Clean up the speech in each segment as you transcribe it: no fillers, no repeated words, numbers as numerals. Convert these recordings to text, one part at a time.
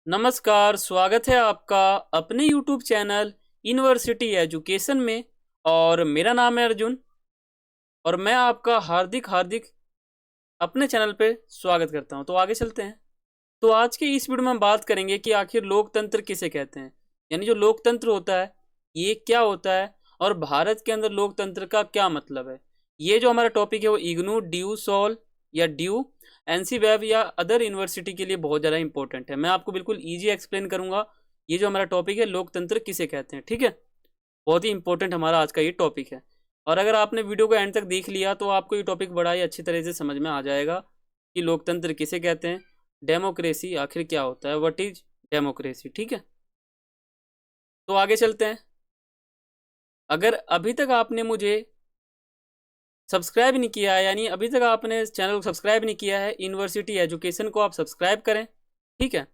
नमस्कार, स्वागत है आपका अपने यूट्यूब चैनल यूनिवर्सिटी एजुकेशन में। और मेरा नाम है अर्जुन और मैं आपका हार्दिक हार्दिक अपने चैनल पे स्वागत करता हूं। तो आगे चलते हैं। तो आज के इस वीडियो में हम बात करेंगे कि आखिर लोकतंत्र किसे कहते हैं, यानी जो लोकतंत्र होता है ये क्या होता है और भारत के अंदर लोकतंत्र का क्या मतलब है। ये जो हमारा टॉपिक है वो इग्नू, ड्यू, सॉल या ड्यू, एनसी वेब या अदर यूनिवर्सिटी के लिए बहुत ज़्यादा इंपॉर्टेंट है। मैं आपको बिल्कुल ईजी एक्सप्लेन करूंगा। ये जो हमारा टॉपिक है लोकतंत्र किसे कहते हैं, ठीक है, बहुत ही इंपॉर्टेंट हमारा आज का ये टॉपिक है। और अगर आपने वीडियो को एंड तक देख लिया तो आपको ये टॉपिक बड़ा ही अच्छी तरह से समझ में आ जाएगा कि लोकतंत्र किसे कहते हैं, डेमोक्रेसी आखिर क्या होता है, व्हाट इज डेमोक्रेसी, ठीक है। तो आगे चलते हैं। अगर अभी तक आपने मुझे सब्सक्राइब नहीं किया है, यानी अभी तक आपने चैनल को सब्सक्राइब नहीं किया है, यूनिवर्सिटी एजुकेशन को आप सब्सक्राइब करें, ठीक है।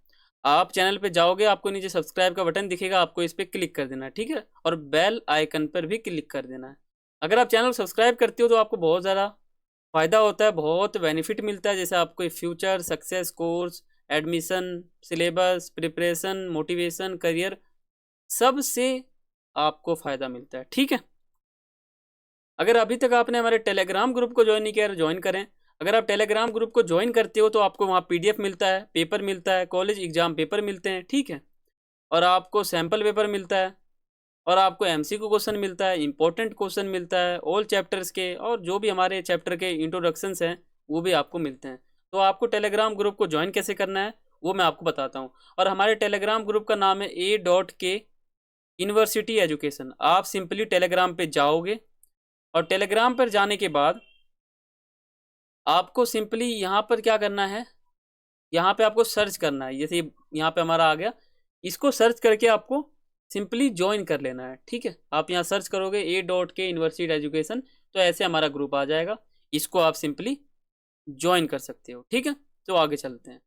आप चैनल पे जाओगे, आपको नीचे सब्सक्राइब का बटन दिखेगा, आपको इस पर क्लिक कर देना है, ठीक है, और बेल आइकन पर भी क्लिक कर देना है। अगर आप चैनल को सब्सक्राइब करते हो तो आपको बहुत ज़्यादा फ़ायदा होता है, बहुत बेनिफिट मिलता है, जैसे आपको future success course, admission, syllabus, preparation, motivation, career, सब से आपको फ़ायदा मिलता है, ठीक है। अगर अभी तक आपने हमारे टेलीग्राम ग्रुप को ज्वाइन नहीं किया है ज्वाइन करें। अगर आप टेलीग्राम ग्रुप को ज्वाइन करते हो तो आपको वहाँ पीडीएफ मिलता है, पेपर मिलता है, कॉलेज एग्जाम पेपर मिलते हैं, ठीक है, और आपको सैम्पल पेपर मिलता है, और आपको एमसीक्यू क्वेश्चन मिलता है, इंपॉर्टेंट क्वेश्चन मिलता है ऑल चैप्टर्स के, और जो भी हमारे चैप्टर के इंट्रोडक्शंस हैं वो भी आपको मिलते हैं। तो आपको टेलीग्राम ग्रुप को ज्वाइन कैसे करना है वो मैं आपको बताता हूँ। और हमारे टेलीग्राम ग्रुप का नाम है A.K यूनिवर्सिटी एजुकेशन। आप सिंपली टेलीग्राम पे जाओगे और टेलीग्राम पर जाने के बाद आपको सिंपली यहाँ पर क्या करना है, यहाँ पे आपको सर्च करना है, जैसे यहाँ पे हमारा आ गया, इसको सर्च करके आपको सिंपली ज्वाइन कर लेना है, ठीक है। आप यहाँ सर्च करोगे A.K यूनिवर्सिटी एजुकेशन तो ऐसे हमारा ग्रुप आ जाएगा, इसको आप सिंपली ज्वाइन कर सकते हो, ठीक है। तो आगे चलते हैं।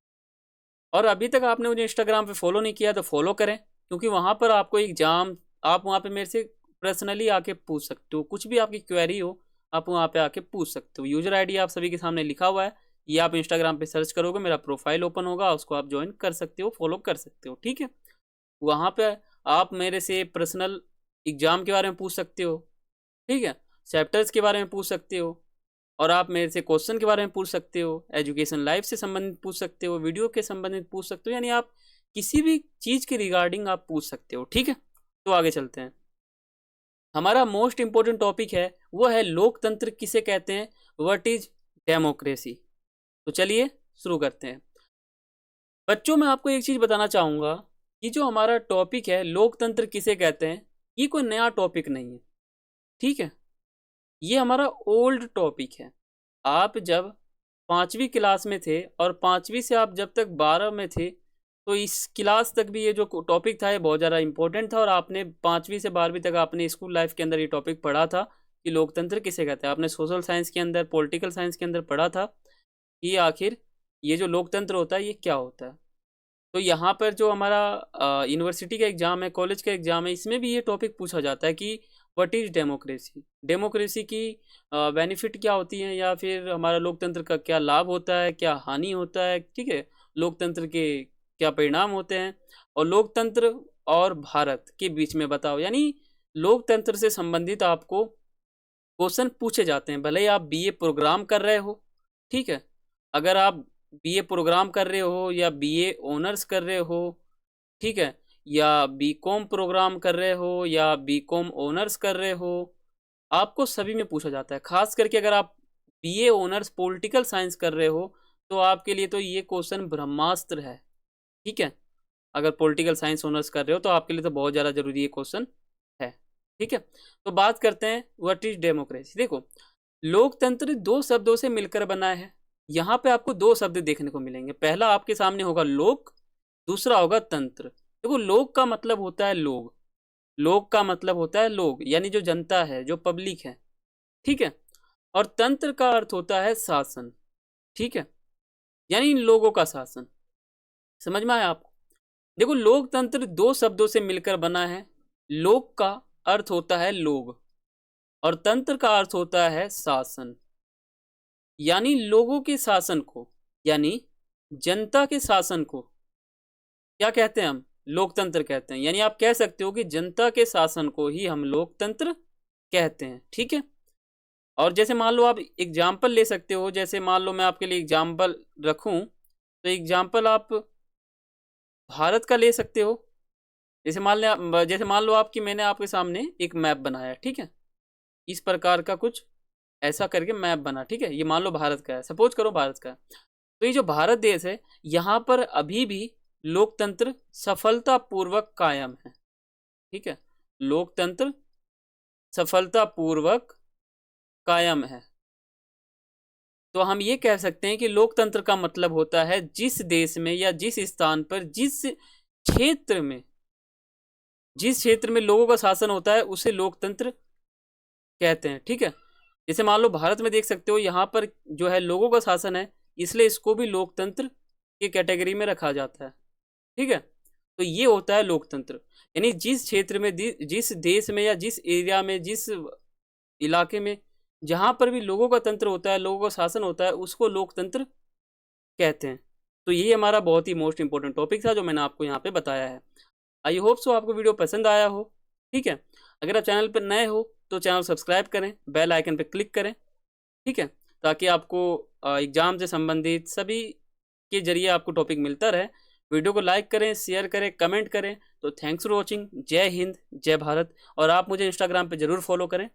और अभी तक आपने मुझे इंस्टाग्राम पे फॉलो नहीं किया तो फॉलो करें, क्योंकि वहाँ पर आपको एग्जाम, आप वहाँ पे मेरे से पर्सनली आके पूछ सकते हो, कुछ भी आपकी क्वेरी हो आप वहाँ पे आके पूछ सकते हो। यूजर आईडी आप सभी के सामने लिखा हुआ है, ये आप इंस्टाग्राम पे सर्च करोगे मेरा प्रोफाइल ओपन होगा, उसको आप ज्वाइन कर सकते हो, फॉलो कर सकते हो, ठीक है। वहाँ पे आप मेरे से पर्सनल एग्जाम के बारे में पूछ सकते हो, ठीक है, चैप्टर्स के बारे में पूछ सकते हो, और आप मेरे से क्वेश्चन के बारे में पूछ सकते हो, एजुकेशन लाइफ से संबंधित पूछ सकते हो, वीडियो के संबंधित पूछ सकते हो, यानी आप किसी भी चीज़ के रिगार्डिंग आप पूछ सकते हो, ठीक है। तो आगे चलते हैं। हमारा मोस्ट इंपॉर्टेंट टॉपिक है वो है लोकतंत्र किसे कहते हैं, व्हाट इज डेमोक्रेसी। तो चलिए शुरू करते हैं। बच्चों, मैं आपको एक चीज़ बताना चाहूँगा कि जो हमारा टॉपिक है लोकतंत्र किसे कहते हैं, ये कोई नया टॉपिक नहीं है, ठीक है। ये हमारा ओल्ड टॉपिक है। आप जब 5वीं क्लास में थे और 5वीं से आप जब तक 12 में थे तो इस क्लास तक भी ये जो टॉपिक था ये बहुत ज़्यादा इंपॉर्टेंट था, और आपने 5वीं से 12वीं तक आपने स्कूल लाइफ के अंदर ये टॉपिक पढ़ा था कि लोकतंत्र किसे कहते हैं। आपने सोशल साइंस के अंदर, पॉलिटिकल साइंस के अंदर पढ़ा था कि आखिर ये जो लोकतंत्र होता है ये क्या होता है। तो यहाँ पर जो हमारा यूनिवर्सिटी का एग्ज़ाम है, कॉलेज का एग्ज़ाम है, इसमें भी ये टॉपिक पूछा जाता है कि व्हाट इज़ डेमोक्रेसी, डेमोक्रेसी की बेनिफिट क्या होती हैं, या फिर हमारा लोकतंत्र का क्या लाभ होता है, क्या हानि होता है, ठीक है, लोकतंत्र के क्या परिणाम होते हैं, और लोकतंत्र और भारत के बीच में बताओ। यानी लोकतंत्र से संबंधित आपको क्वेश्चन पूछे जाते हैं, भले ही आप बीए प्रोग्राम कर रहे हो, ठीक है। अगर आप बीए प्रोग्राम कर रहे हो या बीए ऑनर्स कर रहे हो, ठीक है, या बीकॉम प्रोग्राम कर रहे हो या बीकॉम ऑनर्स कर रहे हो, आपको सभी में पूछा जाता है। खास करके अगर आप बीए ऑनर्स पॉलिटिकल साइंस कर रहे हो तो आपके लिए तो ये क्वेश्चन ब्रह्मास्त्र है, ठीक है। अगर पॉलिटिकल साइंस ऑनर्स कर रहे हो तो आपके लिए तो बहुत ज़्यादा जरूरी ये क्वेश्चन है, ठीक है। तो बात करते हैं व्हाट इज डेमोक्रेसी। देखो, लोकतंत्र दो शब्दों से मिलकर बना है। यहाँ पे आपको दो शब्द देखने को मिलेंगे, पहला आपके सामने होगा लोक, दूसरा होगा तंत्र। देखो, लोक का मतलब होता है लोग, लोक का मतलब होता है लोग, यानी जो जनता है, जो पब्लिक है, ठीक है। और तंत्र का अर्थ होता है शासन, ठीक है, यानी इन लोगों का शासन। समझ में आया आपको। देखो, लोकतंत्र दो शब्दों से मिलकर बना है। लोक का अर्थ होता है लोग और तंत्र का अर्थ होता है शासन, यानी लोगों के शासन को, यानी जनता के शासन को क्या कहते हैं हम, लोकतंत्र कहते हैं। यानी आप कह सकते हो कि जनता के शासन को ही हम लोकतंत्र कहते हैं, ठीक है। और जैसे मान लो आप एग्जाम्पल ले सकते हो, जैसे मान लो मैं आपके लिए एग्जाम्पल रखूं, तो एग्जाम्पल आप भारत का ले सकते हो। जैसे मान लो आपकी मैंने आपके सामने एक मैप बनाया, ठीक है, इस प्रकार का कुछ ऐसा करके मैप बना, ठीक है, ये मान लो भारत का है, सपोज करो भारत का है। तो ये जो भारत देश है, यहाँ पर अभी भी लोकतंत्र सफलतापूर्वक कायम है, ठीक है, लोकतंत्र सफलतापूर्वक कायम है। तो हम ये कह सकते हैं कि लोकतंत्र का मतलब होता है जिस देश में या जिस स्थान पर जिस क्षेत्र में लोगों का शासन होता है उसे लोकतंत्र कहते हैं, ठीक है। जैसे मान लो भारत में देख सकते हो, यहाँ पर जो है लोगों का शासन है, इसलिए इसको भी लोकतंत्र की कैटेगरी में रखा जाता है, ठीक है। तो ये होता है लोकतंत्र, यानी जिस क्षेत्र में जिस देश में या जिस एरिया में जिस इलाके में जहाँ पर भी लोगों का तंत्र होता है, लोगों का शासन होता है, उसको लोकतंत्र कहते हैं। तो ये हमारा बहुत ही मोस्ट इंपॉर्टेंट टॉपिक था जो मैंने आपको यहाँ पे बताया है। आई होप सो आपको वीडियो पसंद आया हो, ठीक है। अगर आप चैनल पर नए हो तो चैनल सब्सक्राइब करें, बेल आइकन पर क्लिक करें, ठीक है, ताकि आपको एग्जाम से संबंधित सभी के जरिए आपको टॉपिक मिलता रहे। वीडियो को लाइक करें, शेयर करें, कमेंट करें। तो थैंक्स फॉर वॉचिंग। जय हिंद, जय भारत। और आप मुझे इंस्टाग्राम पे ज़रूर फॉलो करें।